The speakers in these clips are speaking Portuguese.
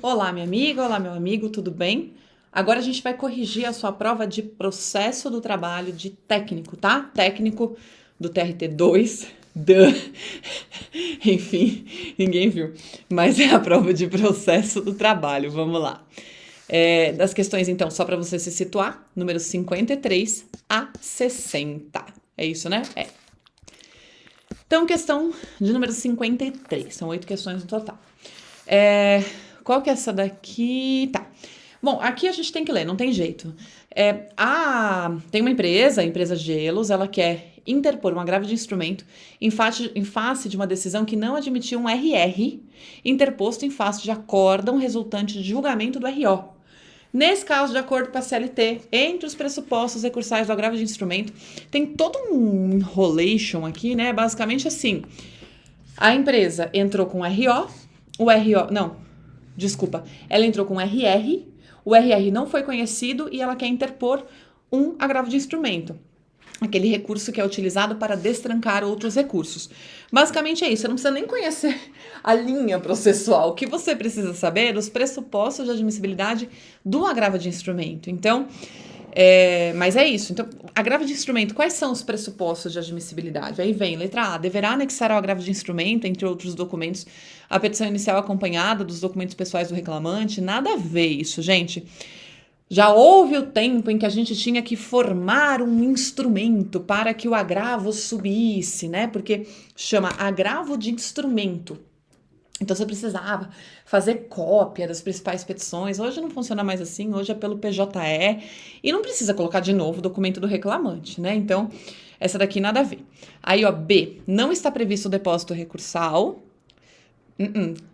Olá, minha amiga, olá, meu amigo, tudo bem? Agora a gente vai corrigir a sua prova de processo do trabalho de técnico, tá? Técnico do TRT2, enfim, ninguém viu, mas é a prova de processo do trabalho, vamos lá. Das questões, então, só para você se situar, números 53 a 60. É isso, né? É. Então, questão de número 53. São 8 questões no total. Qual que é essa daqui? Tá. Bom, aqui a gente tem que ler, não tem jeito. Tem uma empresa, a empresa Gelos, ela quer interpor um agravo de instrumento em face de uma decisão que não admitiu um RR interposto em face de acórdão resultante de julgamento do RO. Nesse caso, de acordo com a CLT, entre os pressupostos recursais do agravo de instrumento, tem todo um enrolation aqui, né? Basicamente assim, a empresa entrou com ela entrou com RR, o RR não foi conhecido e ela quer interpor um agravo de instrumento. Aquele recurso que é utilizado para destrancar outros recursos. Basicamente é isso, você não precisa nem conhecer a linha processual. O que você precisa saber é os pressupostos de admissibilidade do agravo de instrumento. Então, mas é isso. Então, agravo de instrumento, quais são os pressupostos de admissibilidade? Aí vem, letra A, deverá anexar ao agravo de instrumento, entre outros documentos, a petição inicial acompanhada dos documentos pessoais do reclamante. Nada a ver isso, gente. Já houve o tempo em que a gente tinha que formar um instrumento para que o agravo subisse, né? Porque chama agravo de instrumento. Então você precisava fazer cópia das principais petições. Hoje não funciona mais assim, hoje é pelo PJE e não precisa colocar de novo o documento do reclamante, né? Então, essa daqui nada a ver. Aí, ó, B, não está previsto o depósito recursal.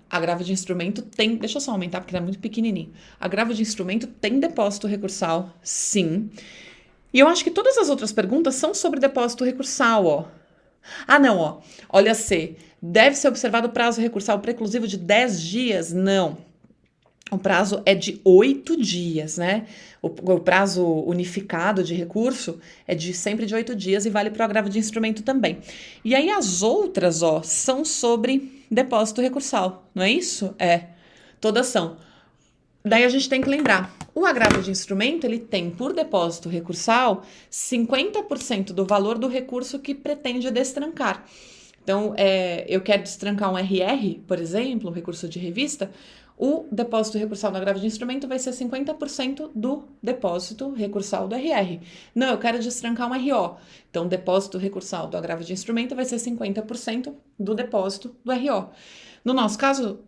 Agravo de instrumento tem... Deixa eu só aumentar porque era muito pequenininho. Agravo de instrumento tem depósito recursal, sim. E eu acho que todas as outras perguntas são sobre depósito recursal, ó. Não, ó. Olha C. Deve ser observado o prazo recursal preclusivo de 10 dias? Não. O prazo é de 8 dias, né? O prazo unificado de recurso é sempre de 8 dias e vale para o agravo de instrumento também. E aí as outras, ó, são sobre depósito recursal, não é isso? Todas são. Daí a gente tem que lembrar, o agravo de instrumento, ele tem por depósito recursal 50% do valor do recurso que pretende destrancar. Então, eu quero destrancar um RR, por exemplo, um recurso de revista, o depósito recursal do agravo de instrumento vai ser 50% do depósito recursal do RR. Não, eu quero destrancar um RO. Então, o depósito recursal do agravo de instrumento vai ser 50% do depósito do RO. No nosso caso,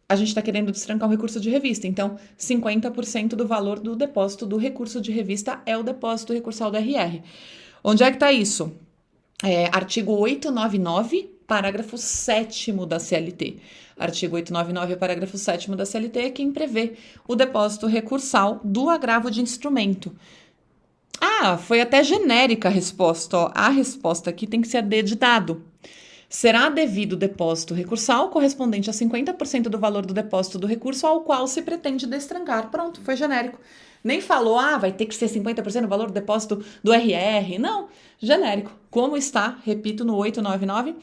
a gente está querendo destrancar um recurso de revista. Então, 50% do valor do depósito do recurso de revista é o depósito recursal do RR. Onde é que está isso? Artigo 899, parágrafo 7º da CLT. Artigo 899, parágrafo 7º da CLT é quem prevê o depósito recursal do agravo de instrumento. Foi até genérica a resposta. Ó. A resposta aqui tem que ser a D de dado. Será devido o depósito recursal correspondente a 50% do valor do depósito do recurso ao qual se pretende destrancar. Pronto, foi genérico. Nem falou, vai ter que ser 50% do valor do depósito do RR. Não, genérico. Como está, repito, no 899,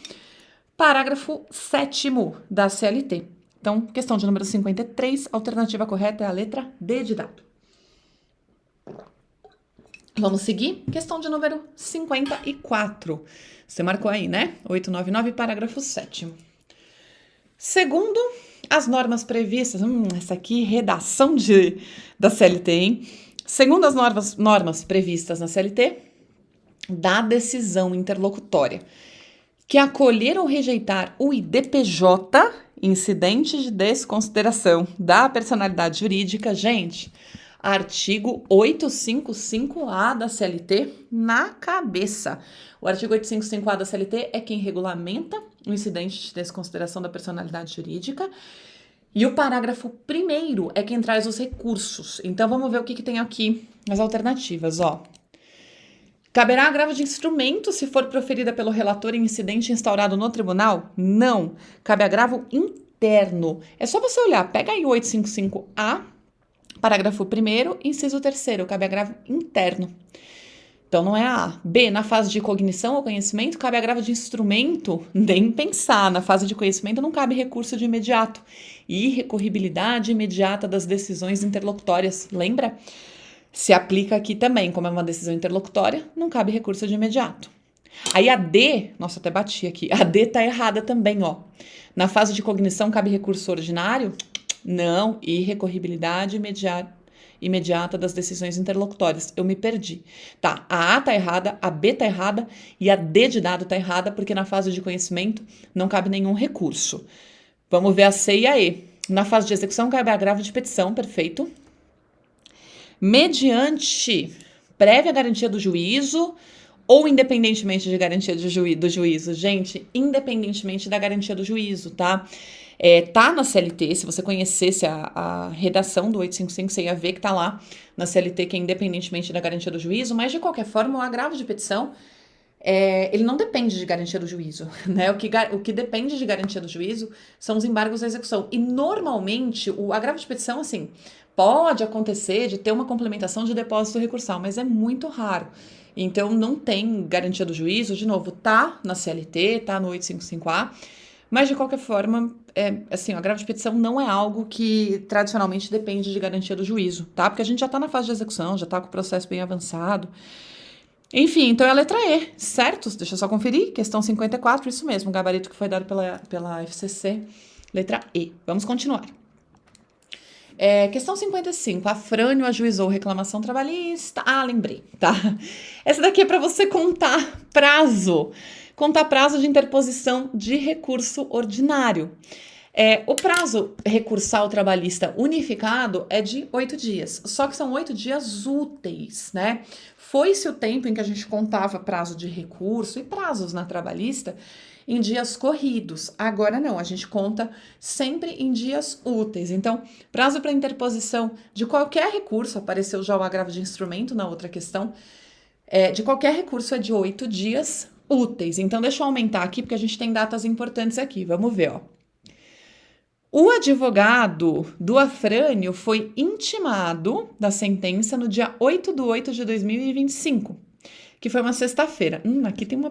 parágrafo 7º da CLT. Então, questão de número 53, a alternativa correta é a letra D de dado. Vamos seguir? Questão de número 54. Você marcou aí, né? 899, parágrafo 7º. Segundo as normas previstas... essa aqui, redação da CLT, hein? Segundo as normas previstas na CLT, da decisão interlocutória que acolher ou rejeitar o IDPJ, incidente de desconsideração da personalidade jurídica, gente... Artigo 855A da CLT na cabeça. O artigo 855A da CLT é quem regulamenta o incidente de desconsideração da personalidade jurídica. E o parágrafo 1º é quem traz os recursos. Então, vamos ver o que tem aqui as alternativas, ó. Caberá agravo de instrumento se for proferida pelo relator em incidente instaurado no tribunal? Não. Cabe agravo interno. É só você olhar, pega aí o 855A, parágrafo 1º, inciso 3º, cabe agravo interno. Então, não é a A. B, na fase de cognição ou conhecimento, cabe agravo de instrumento, nem pensar. Na fase de conhecimento não cabe recurso de imediato. E recorribilidade imediata das decisões interlocutórias. Lembra? Se aplica aqui também, como é uma decisão interlocutória, não cabe recurso de imediato. Aí a D, nossa, até bati aqui, a D tá errada também, ó. Na fase de cognição cabe recurso ordinário? Não, e recorribilidade imediata das decisões interlocutórias. Eu me perdi. Tá, a A tá errada, a B tá errada e a D de dado tá errada, porque na fase de conhecimento não cabe nenhum recurso. Vamos ver a C e a E. Na fase de execução cabe agravo de petição, perfeito. Mediante prévia garantia do juízo ou independentemente de garantia do juízo. Gente, independentemente da garantia do juízo, tá? Tá na CLT, se você conhecesse a redação do 855, você ia ver que tá lá na CLT, que é independentemente da garantia do juízo, mas de qualquer forma, o agravo de petição, ele não depende de garantia do juízo, né? O que depende de garantia do juízo são os embargos da execução. E normalmente, o agravo de petição, assim, pode acontecer de ter uma complementação de depósito recursal, mas é muito raro. Então, não tem garantia do juízo, de novo, tá na CLT, tá no 855A, mas de qualquer forma, assim, o agravo de petição não é algo que tradicionalmente depende de garantia do juízo, tá? Porque a gente já tá na fase de execução, já tá com o processo bem avançado. Enfim, então é a letra E, certo? Deixa eu só conferir, questão 54, isso mesmo, o gabarito que foi dado pela FCC, letra E. Vamos continuar. Questão 55, a Frânio ajuizou reclamação trabalhista. Ah, lembrei, tá? Essa daqui é para você contar prazo. Contar prazo de interposição de recurso ordinário. O prazo recursal trabalhista unificado é de 8 dias, só que são 8 dias úteis, né? Foi-se o tempo em que a gente contava prazo de recurso e prazos na trabalhista em dias corridos. Agora não, a gente conta sempre em dias úteis. Então, prazo para interposição de qualquer recurso, apareceu já o agravo de instrumento na outra questão, de qualquer recurso é de 8 dias úteis. Então, deixa eu aumentar aqui, porque a gente tem datas importantes aqui. Vamos ver, ó. O advogado do Afrânio foi intimado da sentença no dia 8/8 de 2025, que foi uma sexta-feira. Aqui tem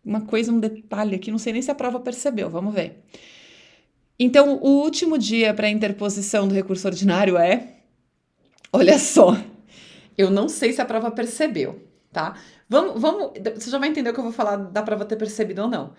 uma coisa, um detalhe aqui, não sei nem se a prova percebeu, vamos ver. Então, o último dia para interposição do recurso ordinário olha só, eu não sei se a prova percebeu, tá? Vamos, você já vai entender o que eu vou falar da prova ter percebido ou não.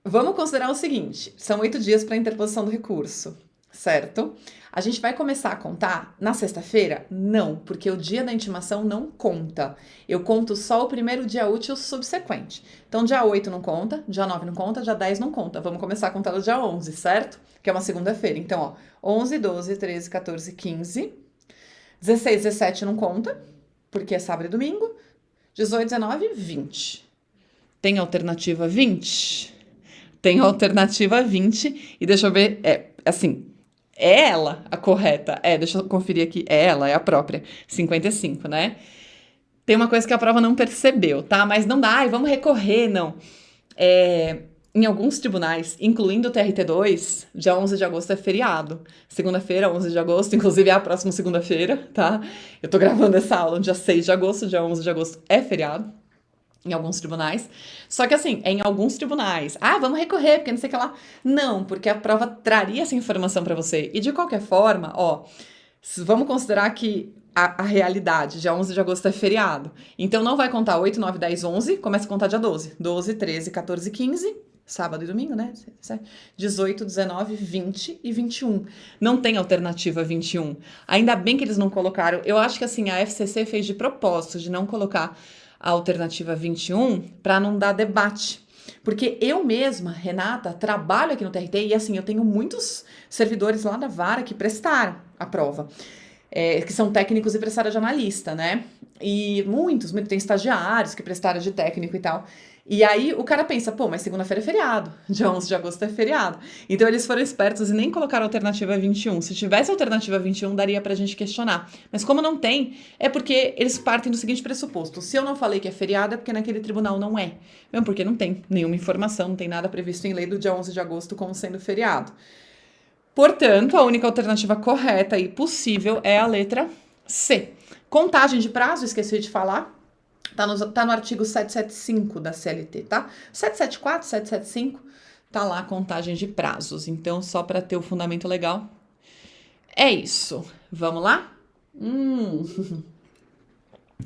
Vamos considerar o seguinte, são 8 dias para interposição do recurso, certo? A gente vai começar a contar na sexta-feira? Não, porque o dia da intimação não conta. Eu conto só o primeiro dia útil subsequente. Então, dia 8 não conta, dia 9 não conta, dia 10 não conta. Vamos começar a contar no dia 11, certo? Que é uma segunda-feira. Então, ó, 11, 12, 13, 14, 15. 16, 17 não conta, porque é sábado e domingo. 18, 19, 20. Tem alternativa 20? Tem a alternativa 20, e deixa eu ver, assim, é ela a correta? Deixa eu conferir aqui, é ela, é a própria, 55, né? Tem uma coisa que a prova não percebeu, tá? Mas não dá, vamos recorrer, não. Em alguns tribunais, incluindo o TRT2, dia 11 de agosto é feriado. Segunda-feira, 11 de agosto, inclusive é a próxima segunda-feira, tá? Eu tô gravando essa aula no dia 6 de agosto, dia 11 de agosto é feriado. Em alguns tribunais. Só que assim, em alguns tribunais. Vamos recorrer, porque não sei o que lá. Não, porque a prova traria essa informação para você. E de qualquer forma, ó, vamos considerar que a realidade, dia 11 de agosto é feriado. Então não vai contar 8, 9, 10, 11, começa a contar dia 12. 12, 13, 14, 15, sábado e domingo, né? 18, 19, 20 e 21. Não tem alternativa 21. Ainda bem que eles não colocaram. Eu acho que assim, a FCC fez de propósito de não colocar a alternativa 21 para não dar debate. Porque eu mesma, Renata, trabalho aqui no TRT e assim, eu tenho muitos servidores lá da vara que prestaram a prova, que são técnicos e prestaram de analista, né? E muitos, tem estagiários que prestaram de técnico e tal. E aí o cara pensa, pô, mas segunda-feira é feriado, dia 11 de agosto é feriado. Então eles foram espertos e nem colocaram a alternativa 21. Se tivesse a alternativa 21, daria pra gente questionar. Mas como não tem, é porque eles partem do seguinte pressuposto. Se eu não falei que é feriado, é porque naquele tribunal não é. Mesmo porque não tem nenhuma informação, não tem nada previsto em lei do dia 11 de agosto como sendo feriado. Portanto, a única alternativa correta e possível é a letra C. Contagem de prazo, esqueci de falar. Tá no artigo 775 da CLT, tá? 774, 775, tá lá a contagem de prazos. Então, só para ter o fundamento legal. É isso. Vamos lá?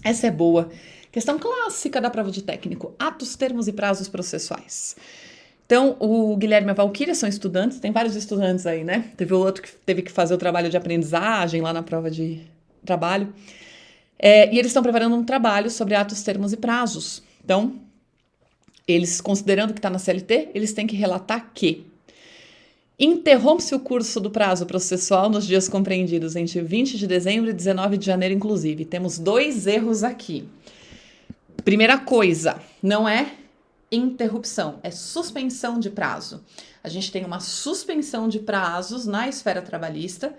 Essa é boa. Questão clássica da prova de técnico. Atos, termos e prazos processuais. Então, o Guilherme e a Valquíria são estudantes. Tem vários estudantes aí, né? Teve o outro que teve que fazer o trabalho de aprendizagem lá na prova de trabalho. E eles estão preparando um trabalho sobre atos, termos e prazos. Então, eles, considerando que está na CLT, eles têm que relatar que interrompe-se o curso do prazo processual nos dias compreendidos entre 20 de dezembro e 19 de janeiro, inclusive. Temos 2 erros aqui. Primeira coisa, não é interrupção, é suspensão de prazo. A gente tem uma suspensão de prazos na esfera trabalhista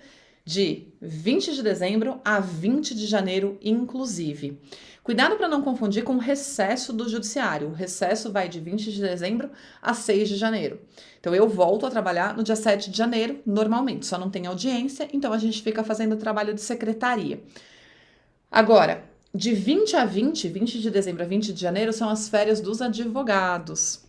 de 20 de dezembro a 20 de janeiro, inclusive. Cuidado para não confundir com o recesso do judiciário. O recesso vai de 20 de dezembro a 6 de janeiro. Então, eu volto a trabalhar no dia 7 de janeiro, normalmente. Só não tem audiência, então a gente fica fazendo trabalho de secretaria. Agora, de 20 a 20 de dezembro a 20 de janeiro, são as férias dos advogados.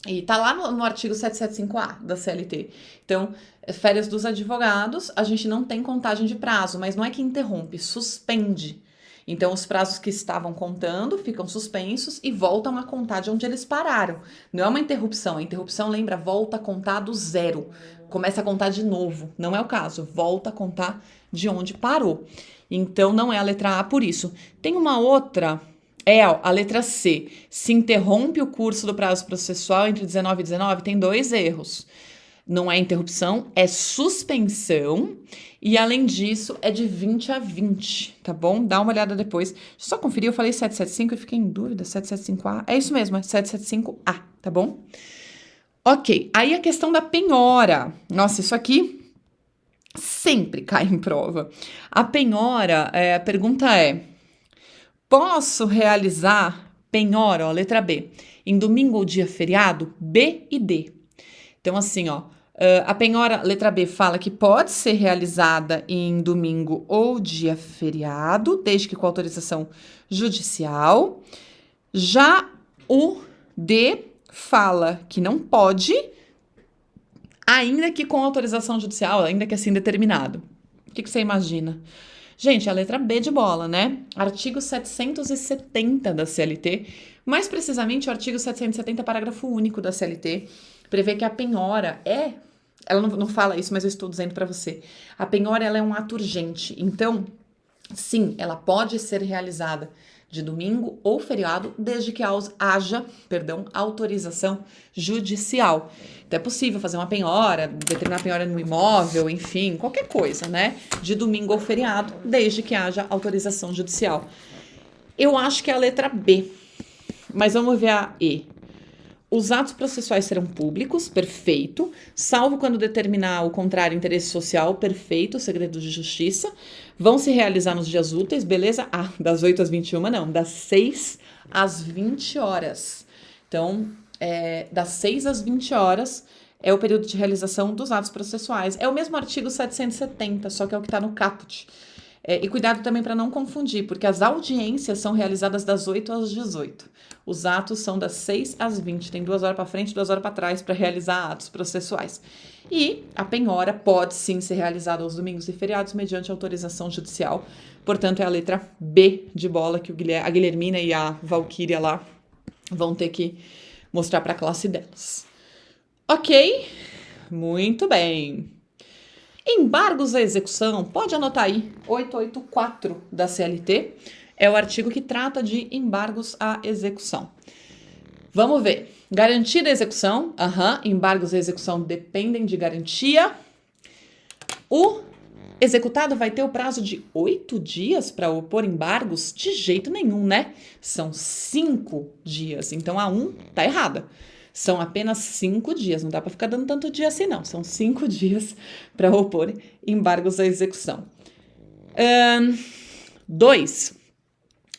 E tá lá no artigo 775A da CLT. Então, férias dos advogados, a gente não tem contagem de prazo, mas não é que interrompe, suspende. Então, os prazos que estavam contando ficam suspensos e voltam a contar de onde eles pararam. Não é uma interrupção. A interrupção, lembra, volta a contar do zero. Começa a contar de novo. Não é o caso. Volta a contar de onde parou. Então, não é a letra A por isso. Tem uma outra... a letra C. Se interrompe o curso do prazo processual entre 19 e 19, tem 2 erros. Não é interrupção, é suspensão. E, além disso, é de 20 a 20, tá bom? Dá uma olhada depois. Deixa eu só conferir, eu falei 775 e fiquei em dúvida. 775A, é isso mesmo, é 775A, tá bom? Ok, aí a questão da penhora. Nossa, isso aqui sempre cai em prova. A penhora, a pergunta é... Posso realizar penhora, letra B, em domingo ou dia feriado? B e D. Então, assim, a penhora, letra B, fala que pode ser realizada em domingo ou dia feriado, desde que com autorização judicial. Já o D fala que não pode, ainda que com autorização judicial, ainda que assim determinado. O que você imagina? Gente, a letra B de bola, né? Artigo 770 da CLT, mais precisamente o artigo 770, parágrafo único da CLT, prevê que a penhora ela não fala isso, mas eu estou dizendo para você. A penhora, ela é um ato urgente. Então, sim, ela pode ser realizada de domingo ou feriado, desde que haja autorização judicial. Então, é possível fazer uma penhora, determinar a penhora no imóvel, enfim, qualquer coisa, né? De domingo ou feriado, desde que haja autorização judicial. Eu acho que é a letra B, mas vamos ver a E. Os atos processuais serão públicos, perfeito, salvo quando determinar o contrário, interesse social, perfeito, segredo de justiça. Vão se realizar nos dias úteis, beleza? Das 8 às 21, não, das 6 às 20 horas. Então, das 6 às 20 horas é o período de realização dos atos processuais. É o mesmo artigo 770, só que é o que está no caput. E cuidado também para não confundir, porque as audiências são realizadas das 8 às 18. Os atos são das 6 às 20. Tem 2 horas para frente e 2 horas para trás para realizar atos processuais. E a penhora pode sim ser realizada aos domingos e feriados mediante autorização judicial. Portanto, é a letra B de bola que a Guilhermina e a Valquíria lá vão ter que mostrar para a classe delas. Ok? Muito bem. Embargos à execução, pode anotar aí, 884 da CLT, é o artigo que trata de embargos à execução. Vamos ver. Garantia da execução, embargos à execução dependem de garantia. O executado vai ter o prazo de 8 dias para opor embargos? De jeito nenhum, né? São 5 dias, então a 1 tá errada. São apenas 5 dias, não dá para ficar dando tanto dia assim, não. São 5 dias para opor embargos à execução. 2.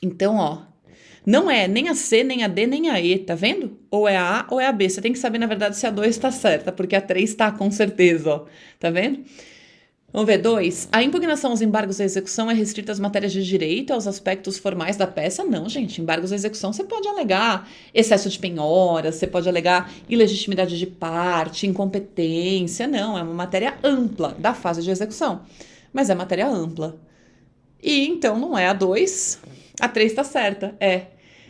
Então, não é nem a C, nem a D, nem a E, tá vendo? Ou é a A ou é a B. Você tem que saber, na verdade, se a 2 está certa, porque a 3 está com certeza, tá vendo? Vamos ver, 2. A impugnação aos embargos à execução é restrita às matérias de direito, aos aspectos formais da peça? Não, gente. Embargos à execução você pode alegar excesso de penhora, você pode alegar ilegitimidade de parte, incompetência. Não, é uma matéria ampla da fase de execução. Mas é matéria ampla. E então não é a 2. A 3 está certa. É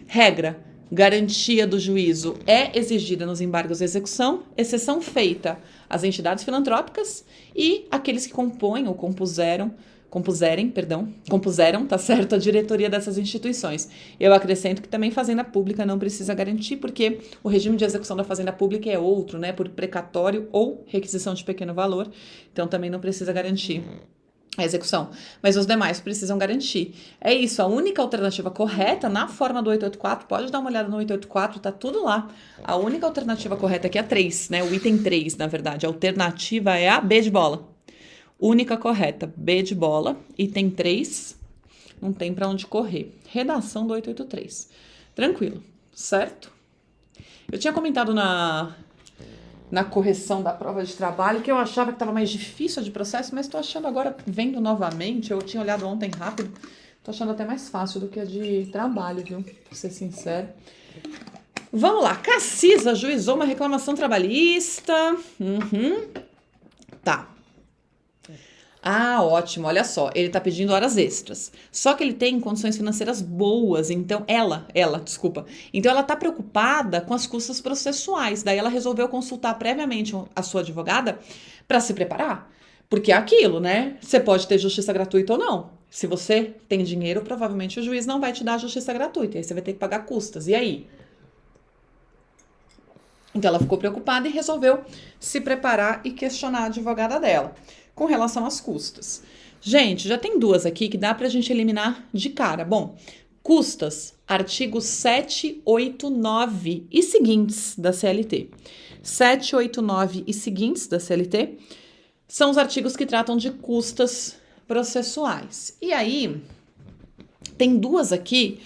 regra. Garantia do juízo é exigida nos embargos de execução, exceção feita às entidades filantrópicas e aqueles que compõem ou compuseram, tá certo, a diretoria dessas instituições. Eu acrescento que também Fazenda Pública não precisa garantir, porque o regime de execução da Fazenda Pública é outro, né, por precatório ou requisição de pequeno valor, então também não precisa garantir a execução, mas os demais precisam garantir. É isso, a única alternativa correta na forma do 884, pode dar uma olhada no 884, tá tudo lá. A única alternativa correta aqui é a 3, né? O item 3, na verdade. A alternativa é a B de bola. Única correta, B de bola, item 3, não tem para onde correr. Redação do 883. Tranquilo, certo? Eu tinha comentado na correção da prova de trabalho, que eu achava que estava mais difícil de processo, mas estou achando agora, vendo novamente, eu tinha olhado ontem rápido, estou achando até mais fácil do que a de trabalho, viu? Pra ser sincero. Vamos lá, Cassis ajuizou uma reclamação trabalhista. Tá. Ah, ótimo, olha só, ele tá pedindo horas extras. Só que ele tem condições financeiras boas, então Então ela tá preocupada com as custas processuais. Daí ela resolveu consultar previamente a sua advogada para se preparar. Porque é aquilo, né? Você pode ter justiça gratuita ou não. Se você tem dinheiro, provavelmente o juiz não vai te dar a justiça gratuita. E aí você vai ter que pagar custas. E aí? Então ela ficou preocupada e resolveu se preparar e questionar a advogada dela com relação às custas. Gente, já tem duas aqui que dá pra gente eliminar de cara. Bom, custas, artigo 789 e seguintes da CLT. 789 e seguintes da CLT são os artigos que tratam de custas processuais. E aí, tem duas aqui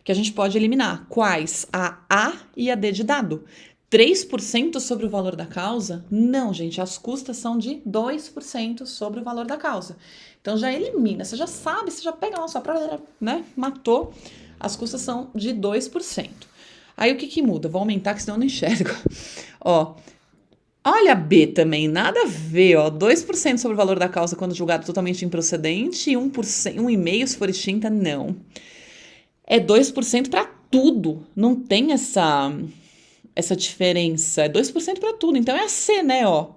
que a gente pode eliminar. Quais? A A e a D de dado. 3% sobre o valor da causa? Não, gente, as custas são de 2% sobre o valor da causa. Então já elimina, você já sabe, você já pega lá sua prova, né? Matou, as custas são de 2%. Aí o que muda? Vou aumentar, que senão eu não enxergo. Ó, olha a B também, nada a ver, ó. 2% sobre o valor da causa quando julgado totalmente improcedente e 1,5% se for extinta, não. É 2% para tudo, não tem essa diferença, é 2% para tudo, então é a C, né, ó.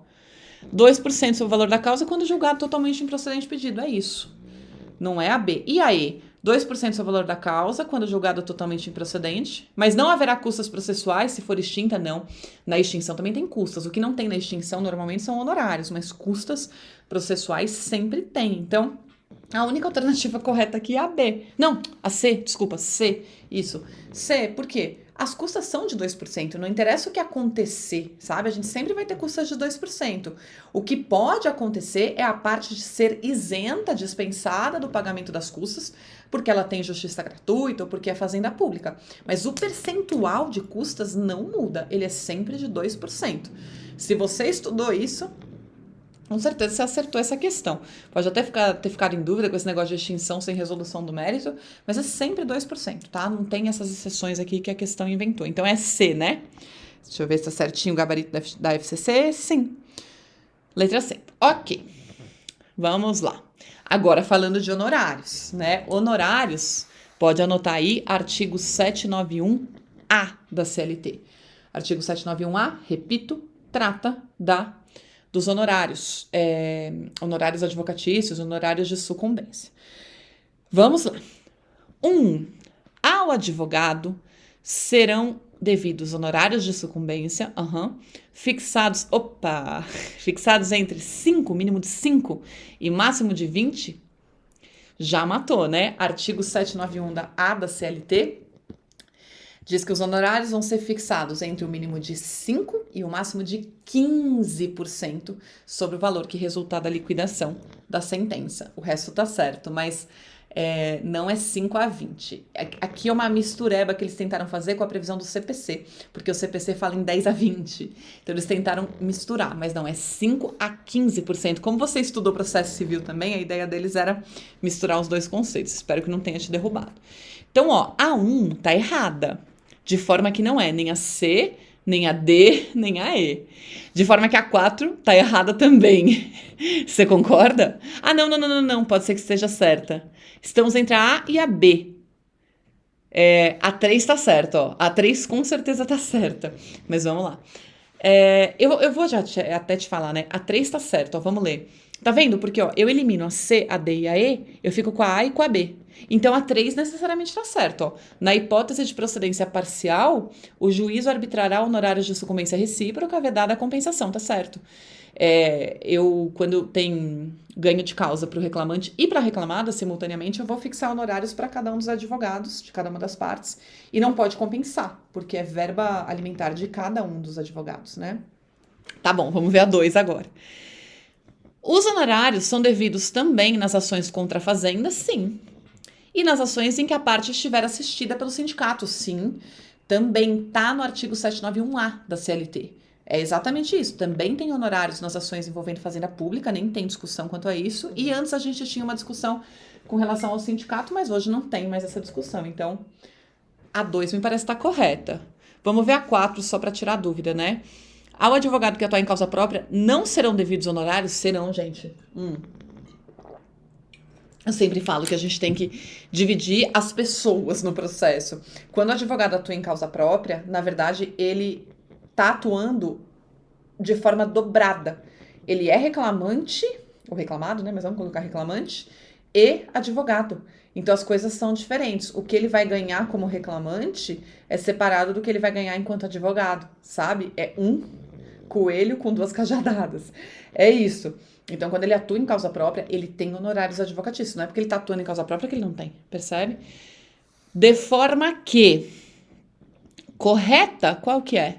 2% sobre o valor da causa quando julgado totalmente improcedente pedido, é isso. Não é a B. E a E? 2% sobre o valor da causa quando julgado totalmente improcedente, mas não haverá custas processuais se for extinta, não. Na extinção também tem custas. O que não tem na extinção normalmente são honorários, mas custas processuais sempre tem. Então, a única alternativa correta aqui é a B. Não, a C, desculpa, C. Isso. C, por quê? As custas são de 2%, não interessa o que acontecer, sabe? A gente sempre vai ter custas de 2%. O que pode acontecer é a parte de ser isenta, dispensada do pagamento das custas, porque ela tem justiça gratuita ou porque é fazenda pública. Mas o percentual de custas não muda, ele é sempre de 2%. Se você estudou isso, com certeza você acertou essa questão. Pode até ter ficado em dúvida com esse negócio de extinção sem resolução do mérito, mas é sempre 2%, tá? Não tem essas exceções aqui que a questão inventou. Então é C, né? Deixa eu ver se tá certinho o gabarito da FCC. Sim. Letra C. Ok. Vamos lá. Agora falando de honorários, né? Honorários, pode anotar aí artigo 791A da CLT. Artigo 791A, repito, trata dos honorários, honorários advocatícios, honorários de sucumbência. Vamos lá. 1. Ao advogado serão devidos honorários de sucumbência, fixados entre 5, mínimo de 5 e máximo de 20, já matou, né? Artigo 791 da A da CLT, diz que os honorários vão ser fixados entre o mínimo de 5% e o máximo de 15% sobre o valor que resultar da liquidação da sentença. O resto tá certo, mas Não é 5 a 20. Aqui é uma mistureba que eles tentaram fazer com a previsão do CPC, porque o CPC fala em 10 a 20. Então eles tentaram misturar, mas não, é 5 a 15%. Como você estudou processo civil também, a ideia deles era misturar os dois conceitos. Espero que não tenha te derrubado. Então, a 1 tá errada, de forma que não é nem a C, nem a D, nem a E. De forma que a 4 tá errada também. Você concorda? Não. Pode ser que esteja certa. Estamos entre a A e a B. A 3 tá certa, ó. A 3 com certeza tá certa. Mas vamos lá. Eu vou já até te falar, né? A 3 tá certa, ó. Vamos ler. Tá vendo? Porque, ó, eu elimino a C, a D e a E, eu fico com a A e com a B. Então, a 3 necessariamente tá certo, ó. Na hipótese de procedência parcial, o juízo arbitrará honorários de sucumbência recíproca vedada a compensação, tá certo? Quando tem ganho de causa para o reclamante e para a reclamada, simultaneamente, eu vou fixar honorários para cada um dos advogados, de cada uma das partes, e não pode compensar, porque é verba alimentar de cada um dos advogados, né? Tá bom, vamos ver a 2 agora. Os honorários são devidos também nas ações contra a fazenda, sim. E nas ações em que a parte estiver assistida pelo sindicato, sim. Também tá no artigo 791A da CLT. É exatamente isso. Também tem honorários nas ações envolvendo fazenda pública, nem tem discussão quanto a isso. E antes a gente tinha uma discussão com relação ao sindicato, mas hoje não tem mais essa discussão. Então, a 2 me parece estar correta. Vamos ver a 4 só para tirar dúvida, né? Ao advogado que atuar em causa própria, não serão devidos honorários? Serão, gente. Eu sempre falo que a gente tem que dividir as pessoas no processo. Quando o advogado atua em causa própria, na verdade, ele tá atuando de forma dobrada. Ele é reclamante, ou reclamado, né? Mas vamos colocar reclamante, e advogado. Então, as coisas são diferentes. O que ele vai ganhar como reclamante é separado do que ele vai ganhar enquanto advogado, sabe? É um coelho com 2 cajadadas. É isso. Então, quando ele atua em causa própria, ele tem honorários advocatícios. Não é porque ele está atuando em causa própria que ele não tem, percebe? De forma que, correta, qual que é?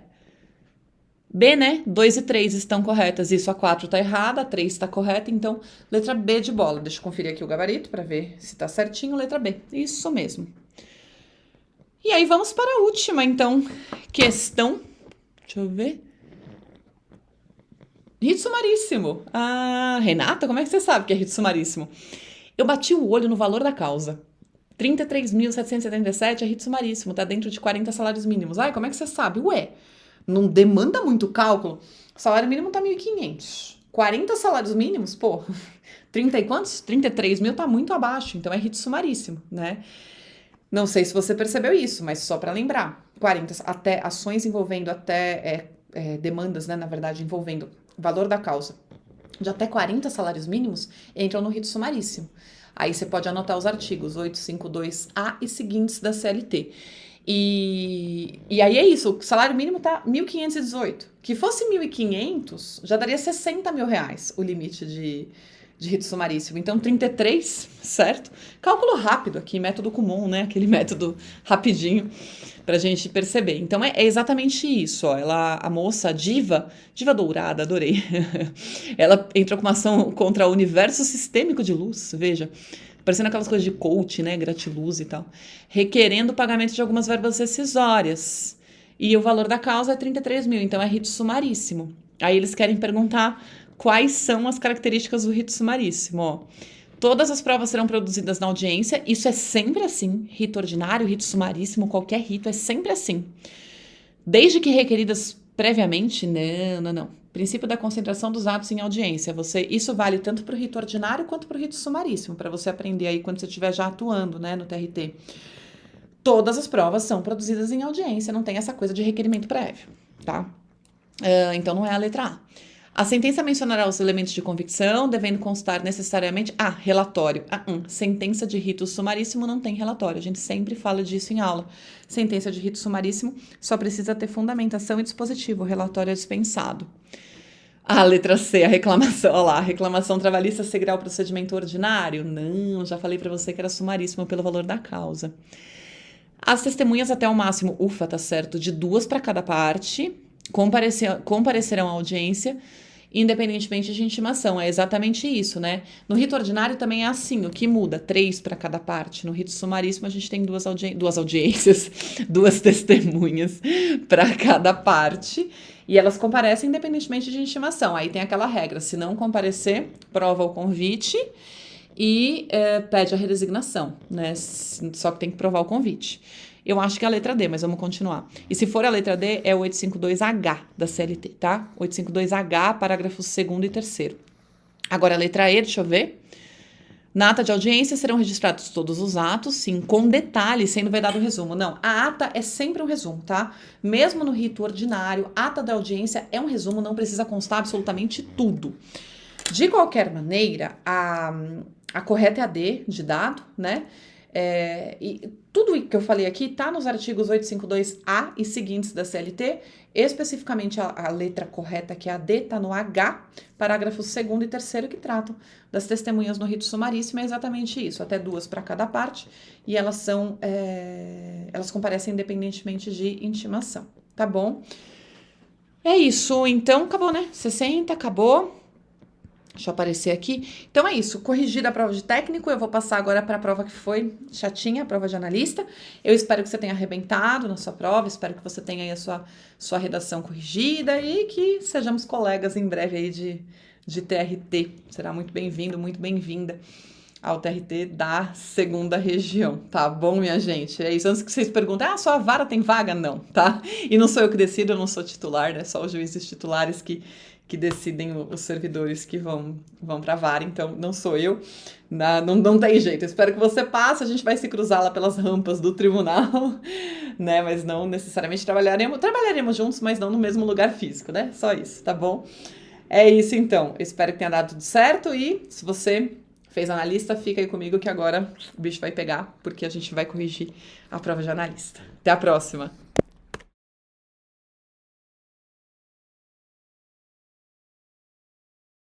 B, né? 2 e 3 estão corretas. Isso, a 4 tá errada, a 3 está correta. Então, letra B de bola. Deixa eu conferir aqui o gabarito para ver se tá certinho. Letra B. Isso mesmo. E aí, vamos para a última, então. Questão. Deixa eu ver. Rito sumaríssimo. Ah, Renata, como é que você sabe que é rito sumaríssimo? Eu bati o olho no valor da causa. 33.777 é rito sumaríssimo, tá dentro de 40 salários mínimos. Ai, como é que você sabe? Ué, não demanda muito cálculo. O salário mínimo tá 1.500. 40 salários mínimos, pô, 30 e quantos? 33 mil tá muito abaixo, então é rito sumaríssimo, né? Não sei se você percebeu isso, mas só para lembrar. 40, até ações envolvendo até demandas, né, na verdade, envolvendo valor da causa de até 40 salários mínimos entram no rito sumaríssimo. Aí você pode anotar os artigos 852A e seguintes da CLT. E aí é isso, o salário mínimo tá 1.518. Que fosse 1.500, já daria 60 mil reais o limite de rito sumaríssimo. Então, 33, certo? Cálculo rápido aqui, método comum, né? Aquele método rapidinho pra gente perceber. Então, é exatamente isso, ó. A moça, a Diva Dourada, adorei. Ela entrou com uma ação contra o universo sistêmico de luz, veja. Parecendo aquelas coisas de coach, né? Gratiluz e tal. Requerendo o pagamento de algumas verbas rescisórias. E o valor da causa é 33 mil, então é rito sumaríssimo. Aí eles querem perguntar quais são as características do rito sumaríssimo, ó. Todas as provas serão produzidas na audiência, isso é sempre assim. Rito ordinário, rito sumaríssimo, qualquer rito é sempre assim. Desde que requeridas previamente, não. Princípio da concentração dos atos em audiência. Isso vale tanto para o rito ordinário quanto para o rito sumaríssimo, para você aprender aí quando você estiver já atuando, né, no TRT. Todas as provas são produzidas em audiência, não tem essa coisa de requerimento prévio, tá? Então não é a letra A. A sentença mencionará os elementos de convicção, devendo constar necessariamente... relatório. Sentença de rito sumaríssimo não tem relatório. A gente sempre fala disso em aula. Sentença de rito sumaríssimo só precisa ter fundamentação e dispositivo. O relatório é dispensado. A letra C, a reclamação. Olha lá, a reclamação trabalhista seguirá o procedimento ordinário? Não, já falei para você que era sumaríssimo pelo valor da causa. As testemunhas até o máximo, tá certo, de 2 para cada parte, comparecerão à audiência independentemente de intimação. É exatamente isso, né? No rito ordinário também é assim, o que muda? 3 para cada parte. No rito sumaríssimo a gente tem duas audiências, duas testemunhas para cada parte. E elas comparecem independentemente de intimação. Aí tem aquela regra, se não comparecer, prova o convite e pede a redesignação, né? Só que tem que provar o convite. Eu acho que é a letra D, mas vamos continuar. E se for a letra D, é o 852H da CLT, tá? 852H, parágrafos 2º e 3º. Agora a letra E, deixa eu ver. Na ata de audiência serão registrados todos os atos, sim, com detalhes, sendo vedado o resumo. Não, a ata é sempre um resumo, tá? Mesmo no rito ordinário, ata da audiência é um resumo, não precisa constar absolutamente tudo. De qualquer maneira, a correta é a D, de dado, né? E tudo que eu falei aqui está nos artigos 852A e seguintes da CLT, especificamente a letra correta, que é a D, está no H, parágrafos 2º e 3º, que tratam das testemunhas no rito sumaríssimo, é exatamente isso, até 2 para cada parte, e elas comparecem independentemente de intimação, tá bom? É isso, então acabou, né? 60, acabou. Deixa eu aparecer aqui. Então é isso, corrigida a prova de técnico, eu vou passar agora para a prova que foi chatinha, a prova de analista. Eu espero que você tenha arrebentado na sua prova, espero que você tenha aí a sua redação corrigida e que sejamos colegas em breve aí de TRT. Será muito bem-vindo, muito bem-vinda ao TRT da 2ª região, tá bom, minha gente? É isso, antes que vocês perguntem, só a vara tem vaga? Não, tá? E não sou eu que decido, eu não sou titular, né? Só os juízes titulares que decidem os servidores que vão para a vara, então não sou eu, não tem jeito. Eu espero que você passe, a gente vai se cruzar lá pelas rampas do tribunal, né? Mas não necessariamente trabalharemos juntos, mas não no mesmo lugar físico, né? Só isso, tá bom? É isso então, eu espero que tenha dado tudo certo e se você fez analista, fica aí comigo que agora o bicho vai pegar, porque a gente vai corrigir a prova de analista. Até a próxima!